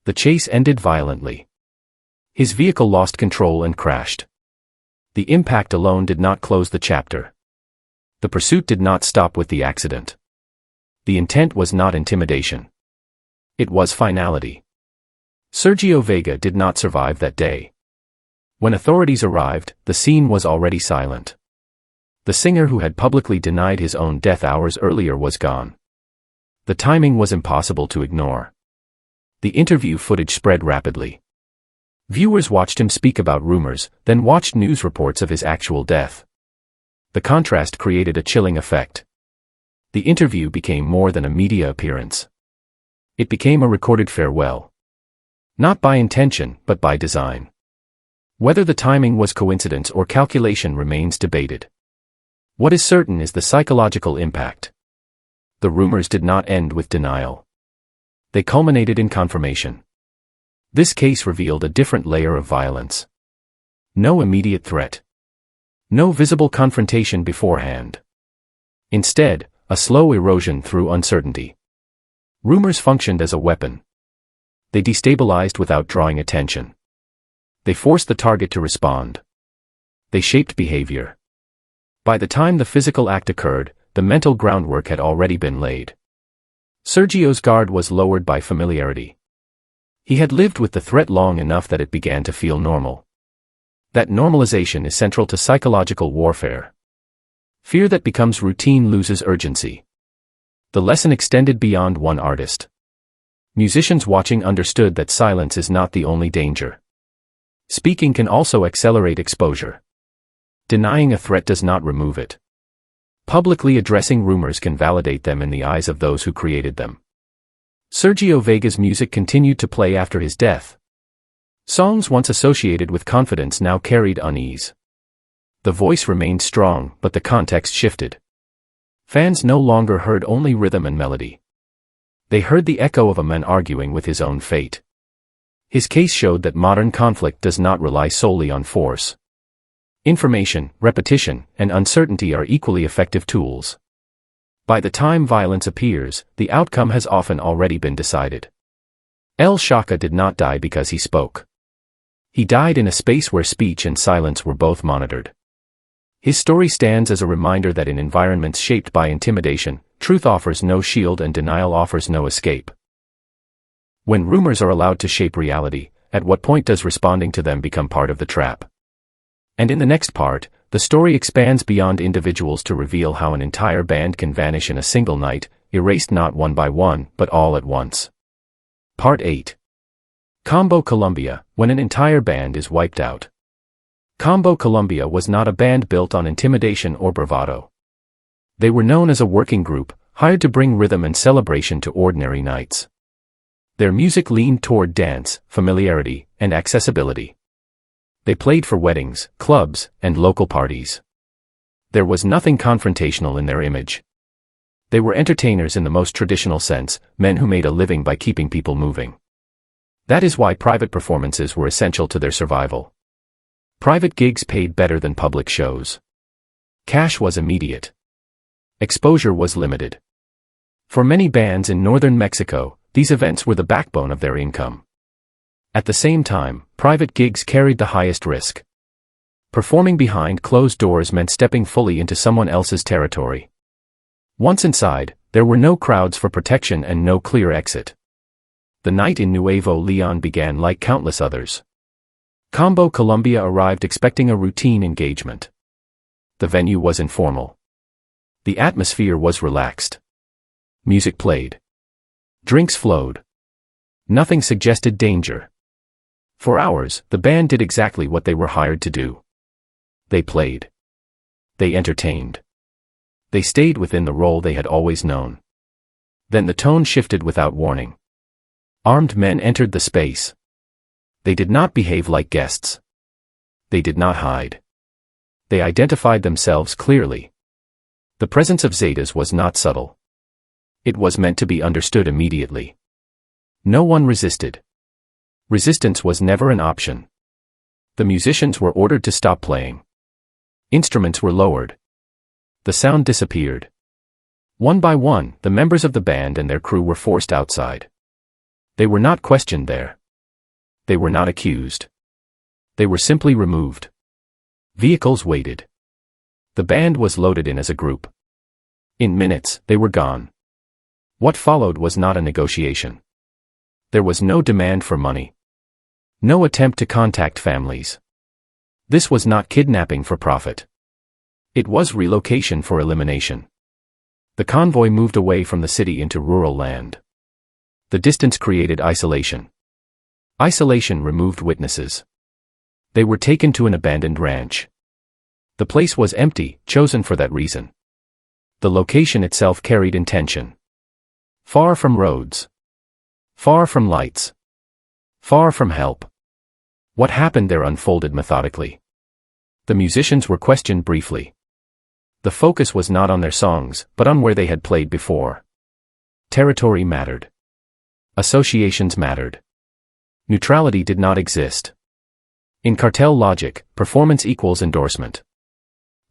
The chase ended violently. His vehicle lost control and crashed. The impact alone did not close the chapter. The pursuit did not stop with the accident. The intent was not intimidation. It was finality. Sergio Vega did not survive that day. When authorities arrived, the scene was already silent. The singer who had publicly denied his own death hours earlier was gone. The timing was impossible to ignore. The interview footage spread rapidly. Viewers watched him speak about rumors, then watched news reports of his actual death. The contrast created a chilling effect. The interview became more than a media appearance. It became a recorded farewell. Not by intention, but by design. Whether the timing was coincidence or calculation remains debated. What is certain is the psychological impact. The rumors did not end with denial. They culminated in confirmation. This case revealed a different layer of violence. No immediate threat. No visible confrontation beforehand. Instead, a slow erosion through uncertainty. Rumors functioned as a weapon. They destabilized without drawing attention. They forced the target to respond. They shaped behavior. By the time the physical act occurred, the mental groundwork had already been laid. Sergio's guard was lowered by familiarity. He had lived with the threat long enough that it began to feel normal. That normalization is central to psychological warfare. Fear that becomes routine loses urgency. The lesson extended beyond one artist. Musicians watching understood that silence is not the only danger. Speaking can also accelerate exposure. Denying a threat does not remove it. Publicly addressing rumors can validate them in the eyes of those who created them. Sergio Vega's music continued to play after his death. Songs once associated with confidence now carried unease. The voice remained strong, but the context shifted. Fans no longer heard only rhythm and melody. They heard the echo of a man arguing with his own fate. His case showed that modern conflict does not rely solely on force. Information, repetition, and uncertainty are equally effective tools. By the time violence appears, the outcome has often already been decided. El Shaka did not die because he spoke. He died in a space where speech and silence were both monitored. His story stands as a reminder that in environments shaped by intimidation, truth offers no shield and denial offers no escape. When rumors are allowed to shape reality, at what point does responding to them become part of the trap? And in the next part, the story expands beyond individuals to reveal how an entire band can vanish in a single night, erased not one by one, but all at once. Part 8. Combo Colombia, when an entire band is wiped out. Combo Colombia was not a band built on intimidation or bravado. They were known as a working group, hired to bring rhythm and celebration to ordinary nights. Their music leaned toward dance, familiarity, and accessibility. They played for weddings, clubs, and local parties. There was nothing confrontational in their image. They were entertainers in the most traditional sense, men who made a living by keeping people moving. That is why private performances were essential to their survival. Private gigs paid better than public shows. Cash was immediate. Exposure was limited. For many bands in northern Mexico, these events were the backbone of their income. At the same time, private gigs carried the highest risk. Performing behind closed doors meant stepping fully into someone else's territory. Once inside, there were no crowds for protection and no clear exit. The night in Nuevo Leon began like countless others. Combo Colombia arrived expecting a routine engagement. The venue was informal. The atmosphere was relaxed. Music played. Drinks flowed. Nothing suggested danger. For hours, the band did exactly what they were hired to do. They played. They entertained. They stayed within the role they had always known. Then the tone shifted without warning. Armed men entered the space. They did not behave like guests. They did not hide. They identified themselves clearly. The presence of Zetas was not subtle. It was meant to be understood immediately. No one resisted. Resistance was never an option. The musicians were ordered to stop playing. Instruments were lowered. The sound disappeared. One by one, the members of the band and their crew were forced outside. They were not questioned there. They were not accused. They were simply removed. Vehicles waited. The band was loaded in as a group. In minutes, they were gone. What followed was not a negotiation. There was no demand for money. No attempt to contact families. This was not kidnapping for profit. It was relocation for elimination. The convoy moved away from the city into rural land. The distance created isolation. Isolation removed witnesses. They were taken to an abandoned ranch. The place was empty, chosen for that reason. The location itself carried intention. Far from roads. Far from lights. Far from help. What happened there unfolded methodically. The musicians were questioned briefly. The focus was not on their songs, but on where they had played before. Territory mattered. Associations mattered. Neutrality did not exist. In cartel logic, performance equals endorsement.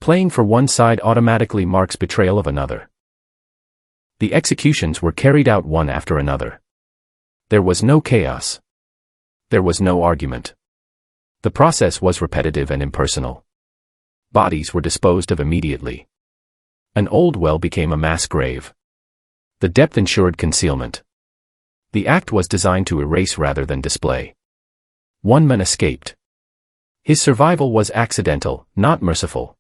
Playing for one side automatically marks betrayal of another. The executions were carried out one after another. There was no chaos. There was no argument. The process was repetitive and impersonal. Bodies were disposed of immediately. An old well became a mass grave. The depth ensured concealment. The act was designed to erase rather than display. One man escaped. His survival was accidental, not merciful.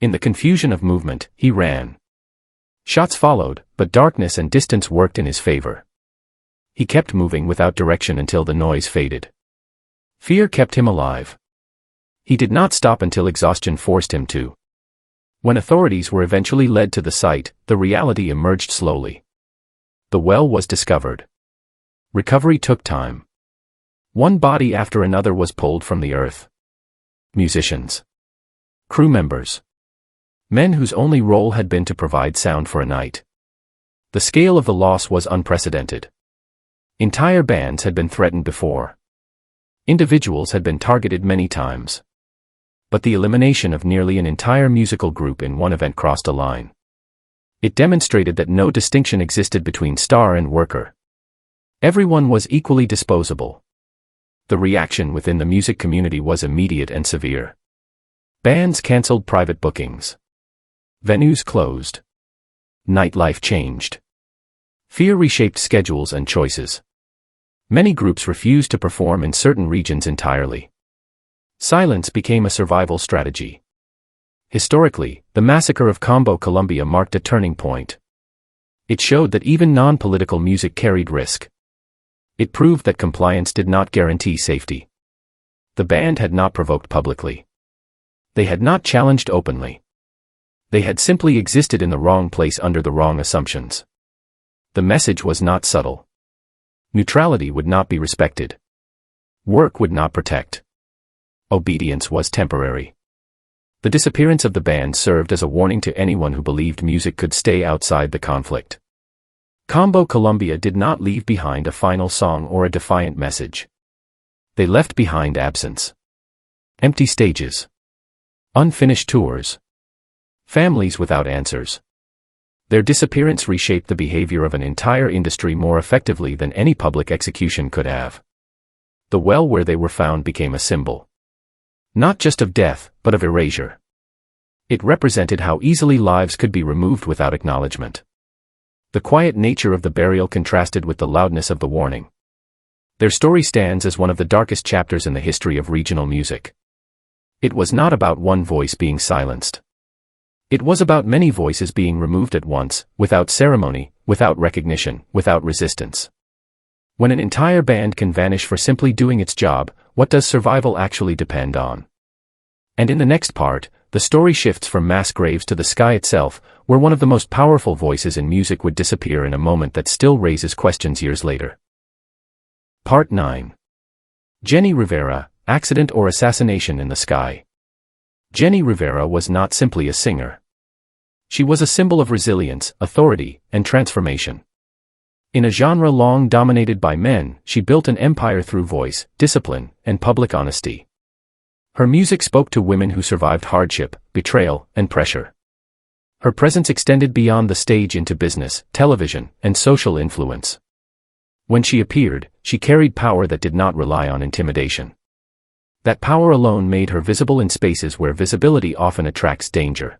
In the confusion of movement, he ran. Shots followed, but darkness and distance worked in his favor. He kept moving without direction until the noise faded. Fear kept him alive. He did not stop until exhaustion forced him to. When authorities were eventually led to the site, the reality emerged slowly. The well was discovered. Recovery took time. One body after another was pulled from the earth. Musicians. Crew members. Men whose only role had been to provide sound for a night. The scale of the loss was unprecedented. Entire bands had been threatened before. Individuals had been targeted many times. But the elimination of nearly an entire musical group in one event crossed a line. It demonstrated that no distinction existed between star and worker. Everyone was equally disposable. The reaction within the music community was immediate and severe. Bands canceled private bookings. Venues closed. Nightlife changed. Fear reshaped schedules and choices. Many groups refused to perform in certain regions entirely. Silence became a survival strategy. Historically, the massacre of Combo Colombia marked a turning point. It showed that even non-political music carried risk. It proved that compliance did not guarantee safety. The band had not provoked publicly. They had not challenged openly. They had simply existed in the wrong place under the wrong assumptions. The message was not subtle. Neutrality would not be respected. Work would not protect. Obedience was temporary. The disappearance of the band served as a warning to anyone who believed music could stay outside the conflict. Combo Columbia did not leave behind a final song or a defiant message. They left behind absence. Empty stages. Unfinished tours. Families without answers. Their disappearance reshaped the behavior of an entire industry more effectively than any public execution could have. The well where they were found became a symbol. Not just of death, but of erasure. It represented how easily lives could be removed without acknowledgement. The quiet nature of the burial contrasted with the loudness of the warning. Their story stands as one of the darkest chapters in the history of regional music. It was not about one voice being silenced. It was about many voices being removed at once, without ceremony, without recognition, without resistance. When an entire band can vanish for simply doing its job, what does survival actually depend on? And in the next part, the story shifts from mass graves to the sky itself, where one of the most powerful voices in music would disappear in a moment that still raises questions years later. Part 9. Jenni Rivera, Accident or Assassination in the Sky. Jenni Rivera was not simply a singer. She was a symbol of resilience, authority, and transformation. In a genre long dominated by men, she built an empire through voice, discipline, and public honesty. Her music spoke to women who survived hardship, betrayal, and pressure. Her presence extended beyond the stage into business, television, and social influence. When she appeared, she carried power that did not rely on intimidation. That power alone made her visible in spaces where visibility often attracts danger.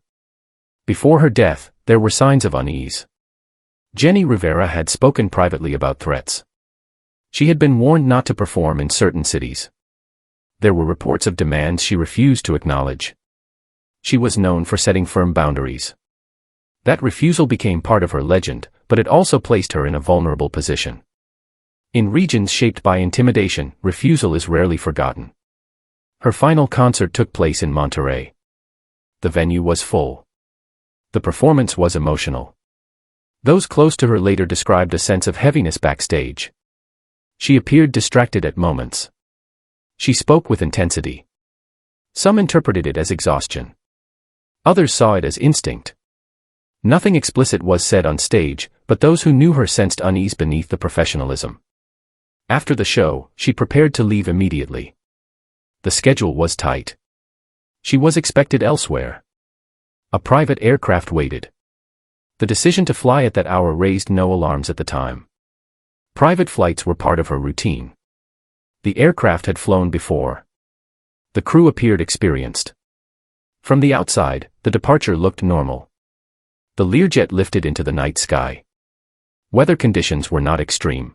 Before her death, there were signs of unease. Jenni Rivera had spoken privately about threats. She had been warned not to perform in certain cities. There were reports of demands she refused to acknowledge. She was known for setting firm boundaries. That refusal became part of her legend, but it also placed her in a vulnerable position. In regions shaped by intimidation, refusal is rarely forgotten. Her final concert took place in Monterrey. The venue was full. The performance was emotional. Those close to her later described a sense of heaviness backstage. She appeared distracted at moments. She spoke with intensity. Some interpreted it as exhaustion. Others saw it as instinct. Nothing explicit was said on stage, but those who knew her sensed unease beneath the professionalism. After the show, she prepared to leave immediately. The schedule was tight. She was expected elsewhere. A private aircraft waited. The decision to fly at that hour raised no alarms at the time. Private flights were part of her routine. The aircraft had flown before. The crew appeared experienced. From the outside, the departure looked normal. The Learjet lifted into the night sky. Weather conditions were not extreme.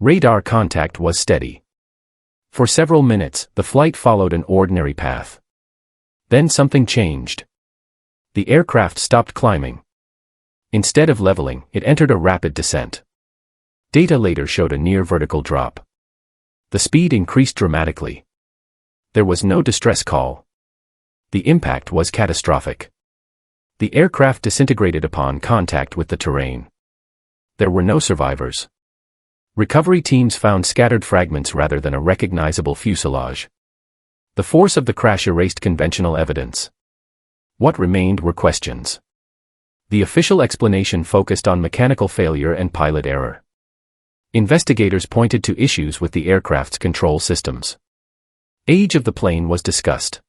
Radar contact was steady. For several minutes, the flight followed an ordinary path. Then something changed. The aircraft stopped climbing. Instead of leveling, it entered a rapid descent. Data later showed a near vertical drop. The speed increased dramatically. There was no distress call. The impact was catastrophic. The aircraft disintegrated upon contact with the terrain. There were no survivors. Recovery teams found scattered fragments rather than a recognizable fuselage. The force of the crash erased conventional evidence. What remained were questions. The official explanation focused on mechanical failure and pilot error. Investigators pointed to issues with the aircraft's control systems. Age of the plane was discussed.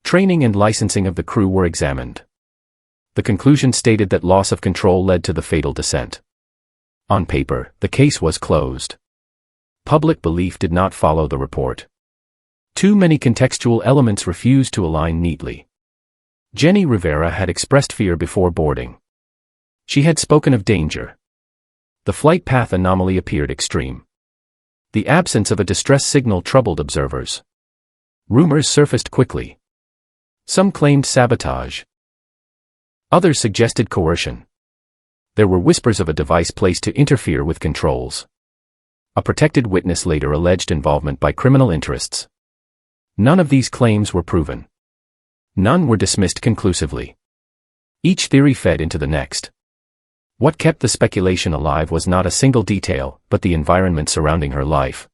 Training and licensing of the crew were examined. The conclusion stated that loss of control led to the fatal descent. On paper, the case was closed. Public belief did not follow the report. Too many contextual elements refused to align neatly. Jenni Rivera had expressed fear before boarding. She had spoken of danger. The flight path anomaly appeared extreme. The absence of a distress signal troubled observers. Rumors surfaced quickly. Some claimed sabotage. Others suggested coercion. There were whispers of a device placed to interfere with controls. A protected witness later alleged involvement by criminal interests. None of these claims were proven. None were dismissed conclusively. Each theory fed into the next. What kept the speculation alive was not a single detail, but the environment surrounding her life.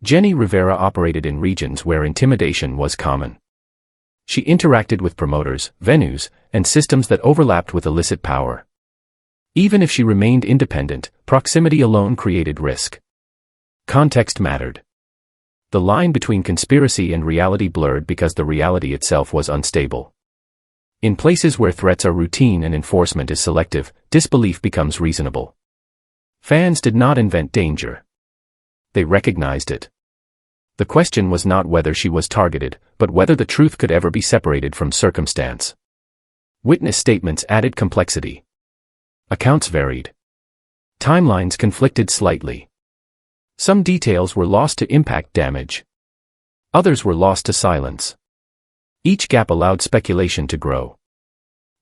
Jenni Rivera operated in regions where intimidation was common. She interacted with promoters, venues, and systems that overlapped with illicit power. Even if she remained independent, proximity alone created risk. Context mattered. The line between conspiracy and reality blurred because the reality itself was unstable. In places where threats are routine and enforcement is selective, disbelief becomes reasonable. Fans did not invent danger. They recognized it. The question was not whether she was targeted, but whether the truth could ever be separated from circumstance. Witness statements added complexity. Accounts varied. Timelines conflicted slightly. Some details were lost to impact damage. Others were lost to silence. Each gap allowed speculation to grow.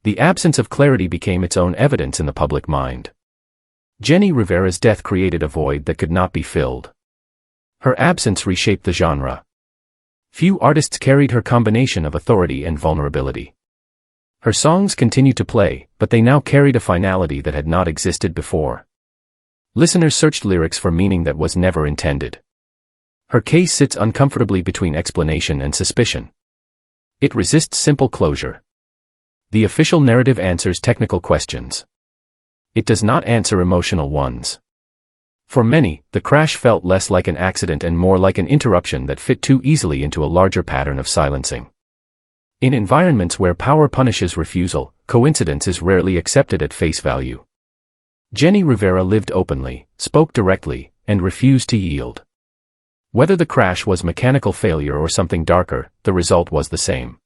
The absence of clarity became its own evidence in the public mind. Jenni Rivera's death created a void that could not be filled. Her absence reshaped the genre. Few artists carried her combination of authority and vulnerability. Her songs continued to play, but they now carried a finality that had not existed before. Listeners searched lyrics for meaning that was never intended. Her case sits uncomfortably between explanation and suspicion. It resists simple closure. The official narrative answers technical questions. It does not answer emotional ones. For many, the crash felt less like an accident and more like an interruption that fit too easily into a larger pattern of silencing. In environments where power punishes refusal, coincidence is rarely accepted at face value. Jenni Rivera lived openly, spoke directly, and refused to yield. Whether the crash was mechanical failure or something darker, the result was the same.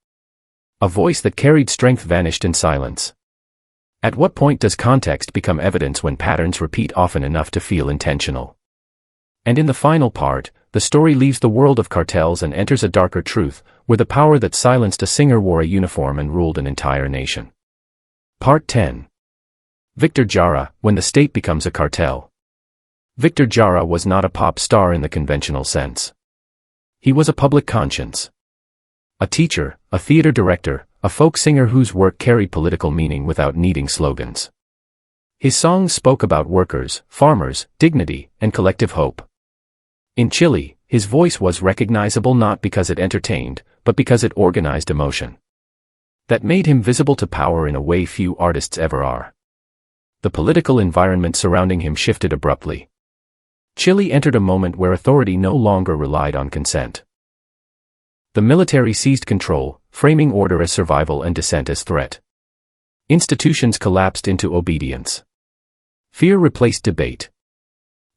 A voice that carried strength vanished in silence. At what point does context become evidence when patterns repeat often enough to feel intentional? And in the final part, the story leaves the world of Cartels and enters a darker truth, where the power that silenced a singer wore a uniform and ruled an entire nation. Part 10. Victor Jara, When the State Becomes a Cartel. Victor Jara was not a pop star in the conventional sense. He was a public conscience. A teacher, a theater director, a folk singer whose work carried political meaning without needing slogans. His songs spoke about workers, farmers, dignity, and collective hope. In Chile, his voice was recognizable not because it entertained, but because it organized emotion. That made him visible to power in a way few artists ever are. The political environment surrounding him shifted abruptly. Chile entered a moment where authority no longer relied on consent. The military seized control, framing order as survival and dissent as threat. Institutions collapsed into obedience. Fear replaced debate.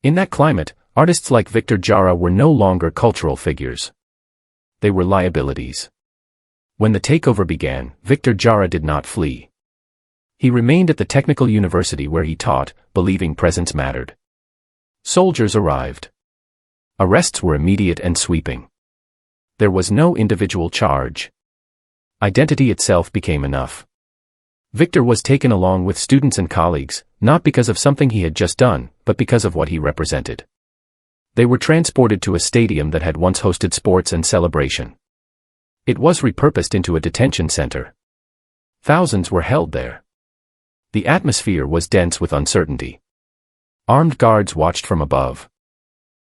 In that climate, artists like Victor Jara were no longer cultural figures. They were liabilities. When the takeover began, Victor Jara did not flee. He remained at the technical university where he taught, believing presence mattered. Soldiers arrived. Arrests were immediate and sweeping. There was no individual charge. Identity itself became enough. Victor was taken along with students and colleagues, not because of something he had just done, but because of what he represented. They were transported to a stadium that had once hosted sports and celebration. It was repurposed into a detention center. Thousands were held there. The atmosphere was dense with uncertainty. Armed guards watched from above.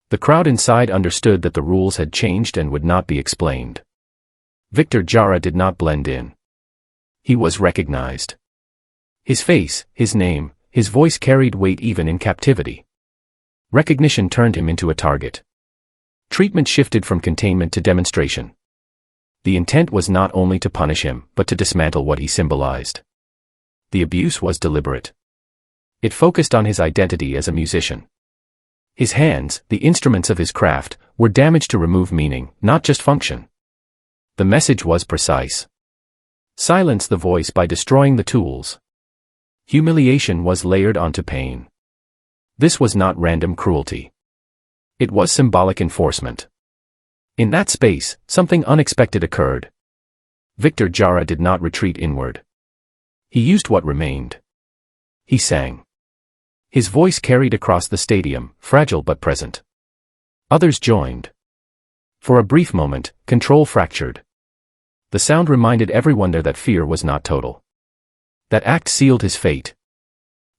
The crowd inside understood that the rules had changed and would not be explained. Victor Jara did not blend in. He was recognized. His face, his name, his voice carried weight even in captivity. Recognition turned him into a target. Treatment shifted from containment to demonstration. The intent was not only to punish him, but to dismantle what he symbolized. The abuse was deliberate. It focused on his identity as a musician. His hands, the instruments of his craft, were damaged to remove meaning, not just function. The message was precise. Silence the voice by destroying the tools. Humiliation was layered onto pain. This was not random cruelty. It was symbolic enforcement. In that space, something unexpected occurred. Victor Jara did not retreat inward. He used what remained. He sang. His voice carried across the stadium, fragile but present. Others joined. For a brief moment, control fractured. The sound reminded everyone there that fear was not total. That act sealed his fate.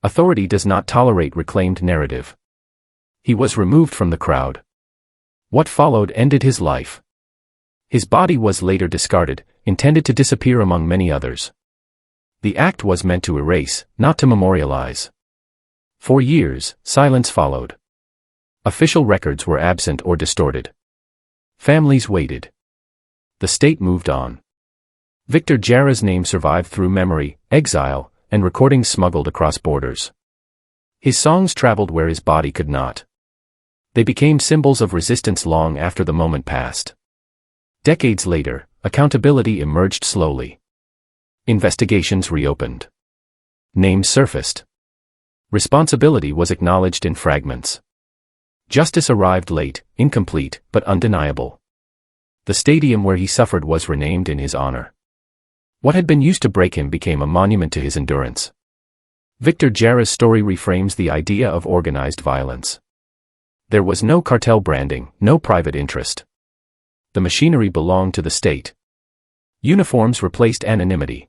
Authority does not tolerate reclaimed narrative. He was removed from the crowd. What followed ended his life. His body was later discarded, intended to disappear among many others. The act was meant to erase, not to memorialize. For years, silence followed. Official records were absent or distorted. Families waited. The state moved on. Victor Jara's name survived through memory, exile, and recordings smuggled across borders. His songs traveled where his body could not. They became symbols of resistance long after the moment passed. Decades later, accountability emerged slowly. Investigations reopened. Names surfaced. Responsibility was acknowledged in fragments. Justice arrived late, incomplete, but undeniable. The stadium where he suffered was renamed in his honor. What had been used to break him became a monument to his endurance. Victor Jara's story reframes the idea of organized violence. There was no cartel branding, no private interest. The machinery belonged to the state. Uniforms replaced anonymity.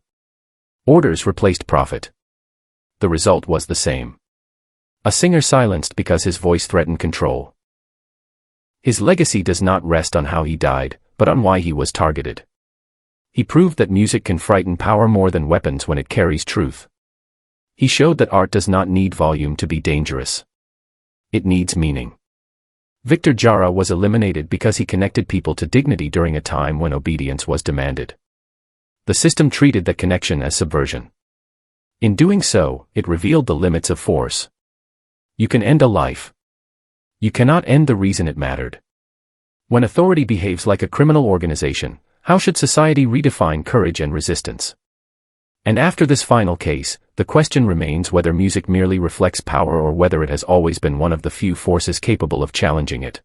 Orders replaced profit. The result was the same. A singer silenced because his voice threatened control. His legacy does not rest on how he died, but on why he was targeted. He proved that music can frighten power more than weapons when it carries truth. He showed that art does not need volume to be dangerous. It needs meaning. Victor Jara was eliminated because he connected people to dignity during a time when obedience was demanded. The system treated that connection as subversion. In doing so, it revealed the limits of force. You can end a life. You cannot end the reason it mattered. When authority behaves like a criminal organization, how should society redefine courage and resistance? And after this final case, the question remains whether music merely reflects power or whether it has always been one of the few forces capable of challenging it.